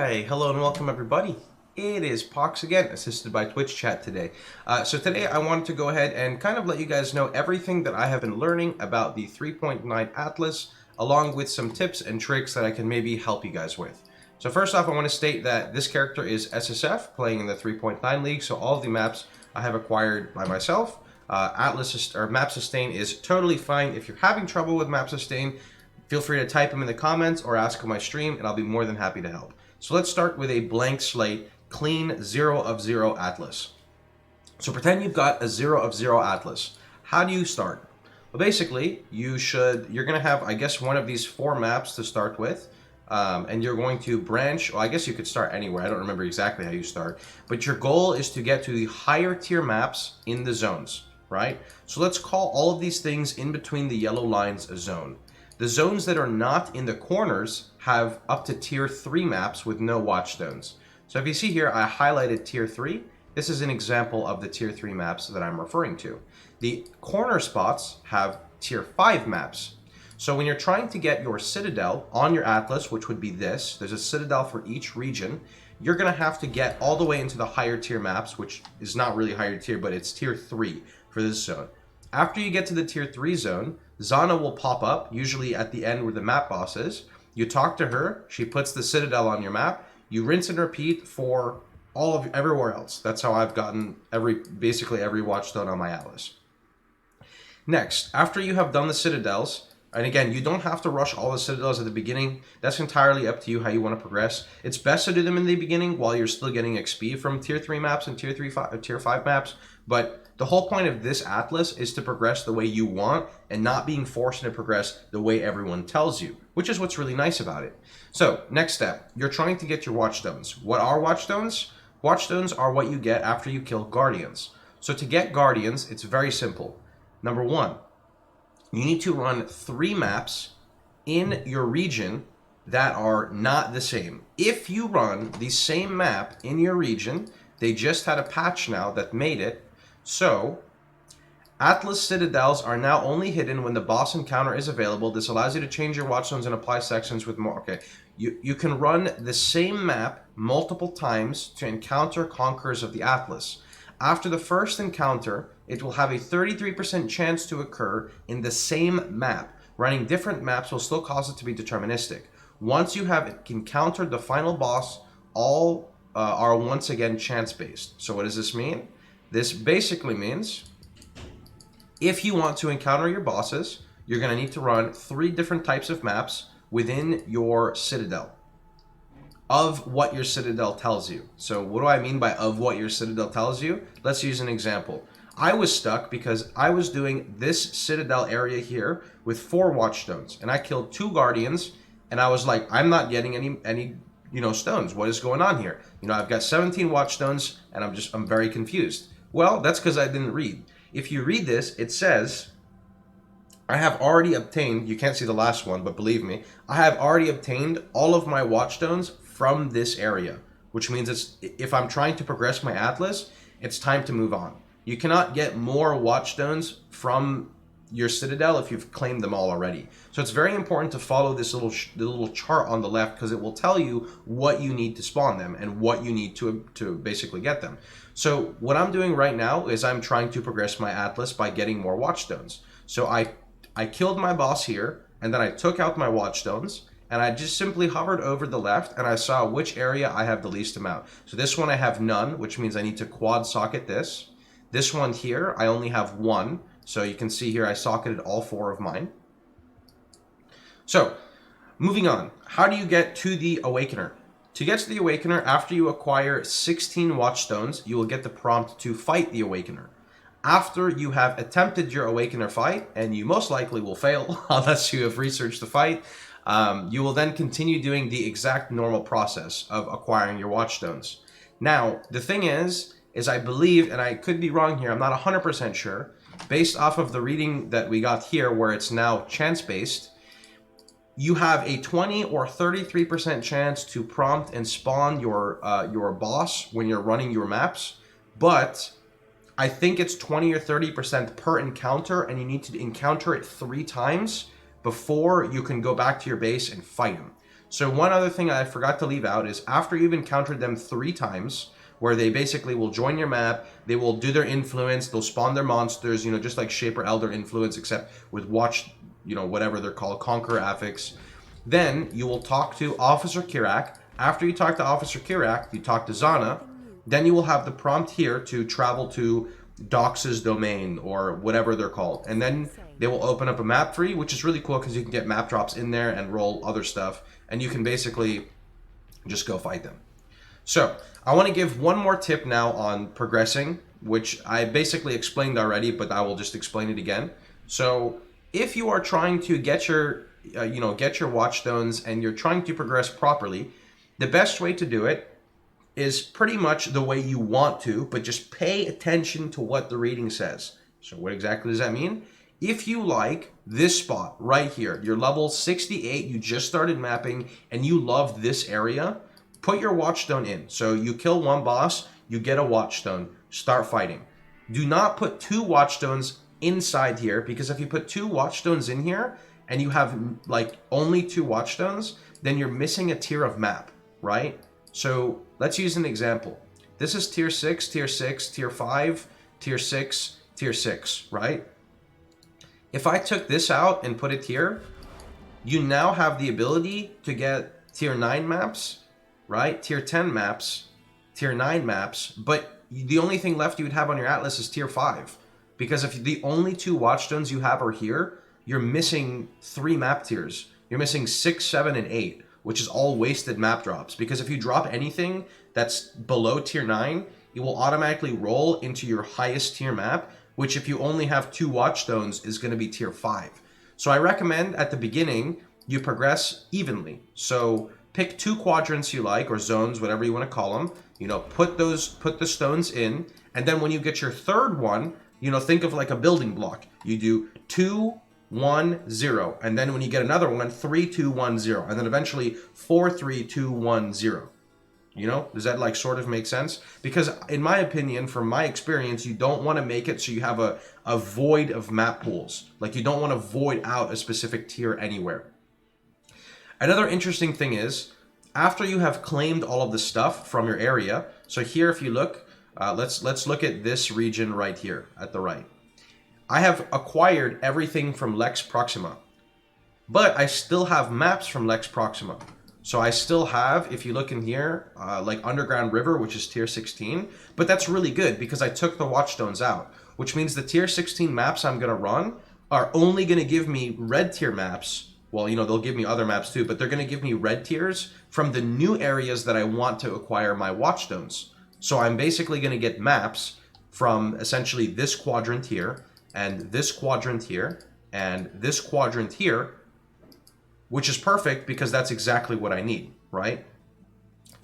Hi, hello and welcome everybody. It is Pohx again, assisted by Twitch chat today. So today I wanted to go ahead and kind of let you guys know everything that I have been learning about the 3.9 Atlas, along with some tips and tricks that I can maybe help you guys with. So first off, I want to state that this character is SSF, playing in the 3.9 League, so all of the maps I have acquired by myself. Atlas or Map Sustain is totally fine. If you're having trouble with Map Sustain, feel free to type them in the comments or ask on my stream, and I'll be more than happy to help. So let's start with a blank slate, clean 0 of 0 Atlas. So pretend you've got a 0 of 0 Atlas. How do you start? Well, basically, you're going to have, I guess, one of these 4 maps to start with. And you're going to branch, well, I guess you could start anywhere. I don't remember exactly how you start. But your goal is to get to the higher tier maps in the zones, right? So let's call all of these things in between the yellow lines a zone. The zones that are not in the corners have up to tier 3 maps with no watchstones. So if you see here, I highlighted tier 3. This is an example of the tier 3 maps that I'm referring to. The corner spots have tier 5 maps. So when you're trying to get your Citadel on your Atlas, which would be this, there's a Citadel for each region, you're going to have to get all the way into the higher tier maps, which is not really higher tier, but it's tier 3 for this zone. After you get to the tier 3 zone, Zana will pop up, usually at the end where the map boss is. You talk to her, she puts the Citadel on your map, you rinse and repeat for all of everywhere else. That's how I've gotten basically every watchstone on my Atlas. Next, after you have done the Citadels, and again, you don't have to rush all the Citadels at the beginning. That's entirely up to you how you want to progress. It's best to do them in the beginning while you're still getting XP from tier 3 maps and tier 5 maps. But the whole point of this Atlas is to progress the way you want and not being forced to progress the way everyone tells you, which is what's really nice about it. So, next step, you're trying to get your Watchstones. What are Watchstones? Watchstones are what you get after you kill Guardians. So to get Guardians, it's very simple. Number 1, you need to run 3 maps in your region that are not the same. If you run the same map in your region, they just had a patch now that made it so Atlas Citadels are now only hidden when the boss encounter is available. This allows you to change your watchstones and apply sections with more. Okay, you can run the same map multiple times to encounter Conquerors of the Atlas. After the first encounter, it will have a 33% chance to occur in the same map. Running different maps will still cause it to be deterministic. Once you have encountered the final boss, all are once again chance-based. So what does this mean? This basically means if you want to encounter your bosses, you're going to need to run 3 different types of maps within your Citadel. Of what your Citadel tells you. So what do I mean by of what your Citadel tells you? Let's use an example. I was stuck because I was doing this Citadel area here with 4 watchstones, and I killed 2 Guardians, and I was like, I'm not getting any stones. What is going on here? I've got 17 watchstones, and I'm very confused. Well, that's because I didn't read. If you read this, it says, I have already obtained, you can't see the last one, but believe me, I have already obtained all of my watchstones from this area, which means if I'm trying to progress my Atlas, it's time to move on. You cannot get more watchstones from your Citadel if you've claimed them all already. So it's very important to follow this little chart on the left, because it will tell you what you need to spawn them and what you need to basically get them. So what I'm doing right now is I'm trying to progress my Atlas by getting more watchstones. So I killed my boss here, and then I took out my watchstones, and I just simply hovered over the left, and I saw which area I have the least amount. So this one I have none, which means I need to quad socket this. This one here, I only have 1. So you can see here I socketed all 4 of mine. So, moving on. How do you get to the Awakener? To get to the Awakener, after you acquire 16 watchstones, you will get the prompt to fight the Awakener. After you have attempted your Awakener fight, and you most likely will fail unless you have researched the fight, you will then continue doing the exact normal process of acquiring your watchstones. Now, the thing is I believe, and I could be wrong here, I'm not 100% sure, based off of the reading that we got here where it's now chance-based, you have a 20 or 33% chance to prompt and spawn your boss when you're running your maps, but I think it's 20 or 30% per encounter, and you need to encounter it 3 times before you can go back to your base and fight him. So one other thing I forgot to leave out is after you've encountered them 3 times, where they basically will join your map, they will do their influence, they'll spawn their monsters, you know, just like Shaper Elder influence, except with Watch, you know, whatever they're called, Conqueror Affix. Then you will talk to Officer Kirak. After you talk to Officer Kirak, you talk to Zana. Then you will have the prompt here to travel to Dox's domain or whatever they're called. And then they will open up a map for you, which is really cool because you can get map drops in there and roll other stuff. And you can basically just go fight them. So I want to give one more tip now on progressing, which I basically explained already, but I will just explain it again. So if you are trying to get your, get your watchstones and you're trying to progress properly, the best way to do it is pretty much the way you want to, but just pay attention to what the reading says. So what exactly does that mean? If you like this spot right here, you're level 68, you just started mapping, and you love this area, put your watchstone in. So you kill one boss, you get a watchstone, start fighting. Do not put 2 watchstones inside here, because if you put 2 watchstones in here and you have like only 2 watchstones, then you're missing a tier of map, right? So let's use an example. This is tier 6, tier 6, tier 5, tier 6, tier 6, right? If I took this out and put it here, you now have the ability to get tier 9 maps, right? Tier 10 maps, tier 9 maps, but the only thing left you would have on your atlas is tier 5. Because if the only 2 watchstones you have are here, you're missing 3 map tiers. You're missing 6, 7, and 8, which is all wasted map drops. Because if you drop anything that's below tier 9, it will automatically roll into your highest tier map, which if you only have 2 watchstones is going to be tier 5. So I recommend at the beginning, you progress evenly. So pick 2 quadrants you like, or zones, whatever you want to call them. You know, put the stones in, and then when you get your 3rd one, you know, think of like a building block. You do 2, 1, 0, and then when you get another one, 3, 2, 1, 0, and then eventually 4, 3, 2, 1, 0. You know, does that like sort of make sense? Because in my opinion, from my experience, you don't want to make it so you have a void of map pools. Like you don't want to void out a specific tier anywhere. Another interesting thing is, after you have claimed all of the stuff from your area, so here if you look, let's look at this region right here at the right. I have acquired everything from Lex Proxima, but I still have maps from Lex Proxima. So I still have, if you look in here, like Underground River, which is tier 16, but that's really good because I took the watchstones out, which means the tier 16 maps I'm going to run are only going to give me red tier maps. Well, you know, they'll give me other maps too, but they're going to give me red tiers from the new areas that I want to acquire my watchstones. So I'm basically going to get maps from essentially this quadrant here, and this quadrant here, and this quadrant here, which is perfect because that's exactly what I need, right?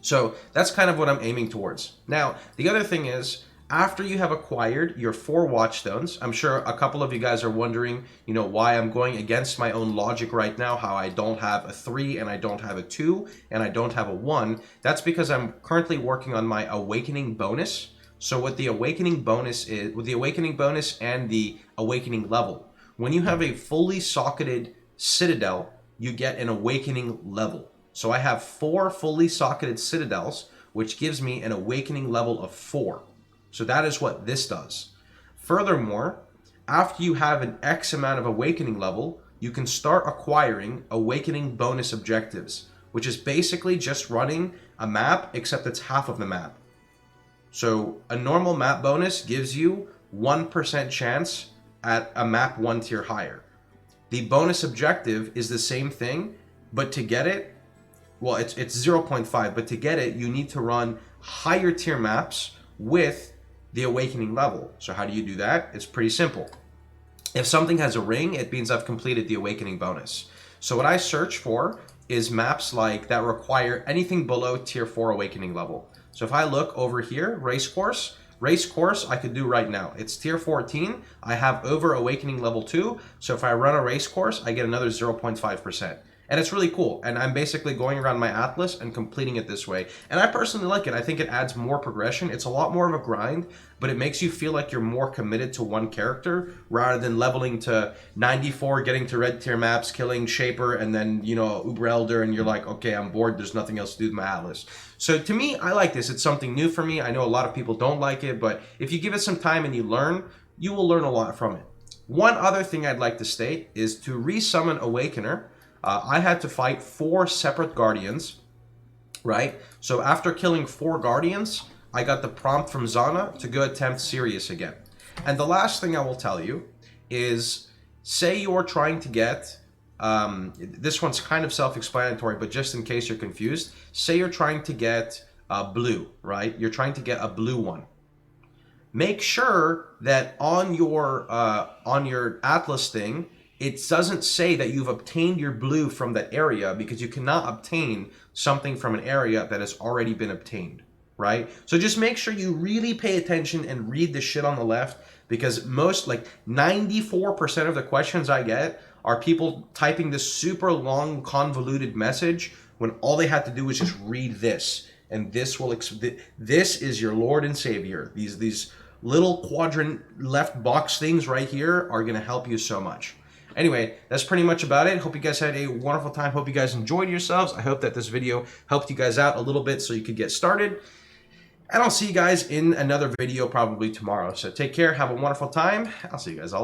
So that's kind of what I'm aiming towards. Now, the other thing is, after you have acquired your 4 watchstones, I'm sure a couple of you guys are wondering, you know, why I'm going against my own logic right now, how I don't have a 3 and I don't have a 2 and I don't have a 1. That's because I'm currently working on my Awakening bonus. So what the Awakening bonus is, with the Awakening bonus and the Awakening level, when you have a fully socketed Citadel, you get an Awakening level. So I have 4 fully socketed Citadels, which gives me an Awakening level of 4. So that is what this does. Furthermore, after you have an X amount of Awakening level, you can start acquiring Awakening bonus objectives, which is basically just running a map, except it's half of the map. So a normal map bonus gives you 1% chance at a map 1 tier higher. The bonus objective is the same thing, but to get it, well, it's 0.5, but to get it, you need to run higher tier maps with the Awakening level. So how do you do that? It's pretty simple. If something has a ring, it means I've completed the Awakening bonus. So what I search for is maps like that require anything below tier 4 Awakening level. So if I look over here, race course I could do right now. It's tier 14. I have over Awakening level 2. So if I run a race course, I get another 0.5%. And it's really cool. And I'm basically going around my atlas and completing it this way. And I personally like it. I think it adds more progression. It's a lot more of a grind, but it makes you feel like you're more committed to one character rather than leveling to 94, getting to red tier maps, killing Shaper, and then, you know, Uber Elder, and you're like, okay, I'm bored. There's nothing else to do with my atlas. So to me, I like this. It's something new for me. I know a lot of people don't like it, but if you give it some time and you learn, you will learn a lot from it. One other thing I'd like to state is to resummon Awakener, I had to fight 4 separate Guardians, right? So after killing 4 Guardians, I got the prompt from Zana to go attempt Sirius again. And the last thing I will tell you is, say you're trying to get, this one's kind of self-explanatory, but just in case you're confused, say you're trying to get blue, right? You're trying to get a blue one. Make sure that on your Atlas thing, it doesn't say that you've obtained your blue from that area, because you cannot obtain something from an area that has already been obtained, right? So just make sure you really pay attention and read the shit on the left, because most, like 94% of the questions I get are people typing this super long convoluted message when all they had to do was just read this, and this will this is your Lord and Savior. These little quadrant left box things right here are going to help you so much. Anyway, that's pretty much about it. Hope you guys had a wonderful time. Hope you guys enjoyed yourselves. I hope that this video helped you guys out a little bit so you could get started. And I'll see you guys in another video probably tomorrow. So take care. Have a wonderful time. I'll see you guys all later.